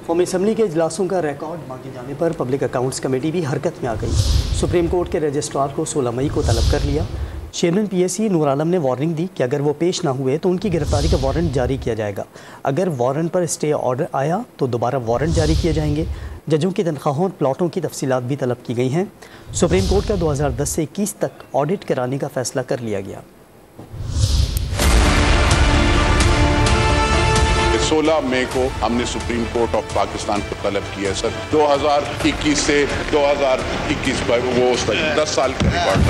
قومی اسمبلی کے اجلاسوں کا ریکارڈ مانگے جانے پر پبلک اکاؤنٹس کمیٹی بھی حرکت میں آ گئی۔ سپریم کورٹ کے رجسٹرار کو 16 مئی کو طلب کر لیا۔ چیئرمین پی ایس سی نور عالم نے وارننگ دی کہ اگر وہ پیش نہ ہوئے تو ان کی گرفتاری کا وارنٹ جاری کیا جائے گا۔ اگر وارنٹ پر اسٹے آرڈر آیا تو دوبارہ وارنٹ جاری کیے جائیں گے۔ ججوں کی تنخواہوں اور پلاٹوں کی تفصیلات بھی طلب کی گئی ہیں۔ سپریم کورٹ کا 2010 سے 21 تک آڈٹ کرانے کا فیصلہ کر لیا گیا۔ 16 مئی کو ہم نے سپریم کورٹ آف پاکستان کو طلب کیا سر 2021 سے 2021 پر وہ 10 سال کا ریکارڈ۔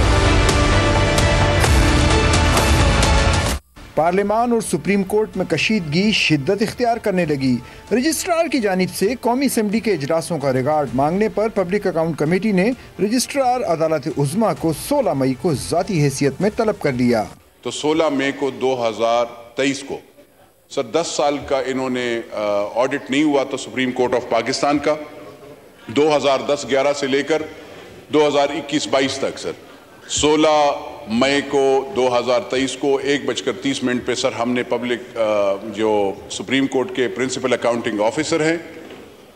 پارلیمان اور سپریم کورٹ میں کشیدگی شدت اختیار کرنے لگی۔ رجسٹرار کی جانب سے قومی اسمبلی کے اجلاسوں کا ریکارڈ مانگنے پر پبلک اکاؤنٹ کمیٹی نے رجسٹرار عدالت عظمیٰ کو 16 مئی کو ذاتی حیثیت میں طلب کر لیا۔ تو 16 مئی کو 2023 کو سر 10 سال کا انہوں نے آڈٹ نہیں ہوا تو سپریم کورٹ آف پاکستان کا 2010-11 سے لے کر 2021-22 تک سر 16 مئی کو 2023 کو 1:30 پہ سر ہم نے پبلک جو سپریم کورٹ کے پرنسپل اکاؤنٹنگ آفیسر ہیں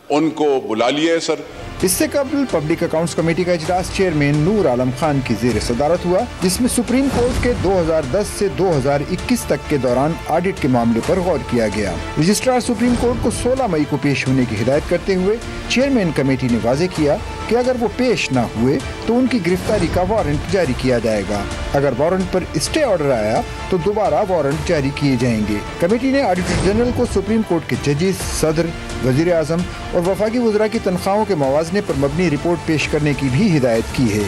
ان کو بلا لیا ہے سر۔ اس سے قبل پبلک اکاؤنٹس کمیٹی کا اجلاس چیئرمین نور عالم خان کی زیر صدارت ہوا، جس میں سپریم کورٹ کے 2010 سے 2021 تک کے دوران آڈٹ کے معاملے پر غور کیا گیا۔ رجسٹرار سپریم کورٹ کو 16 مئی کو پیش ہونے کی ہدایت کرتے ہوئے چیئرمین کمیٹی نے واضح کیا کہ اگر وہ پیش نہ ہوئے تو ان کی گرفتاری کا وارنٹ جاری کیا جائے گا۔ اگر وارنٹ پر اسٹے آرڈر آیا تو دوبارہ وارنٹ جاری کیے جائیں گے۔ کمیٹی نے آڈیٹر جنرل کو سپریم کورٹ کے ججز، صدر، وزیر اعظم اور وفاقی وزراء کی تنخواہوں کے موازنے پر مبنی رپورٹ پیش کرنے کی بھی ہدایت کی ہے۔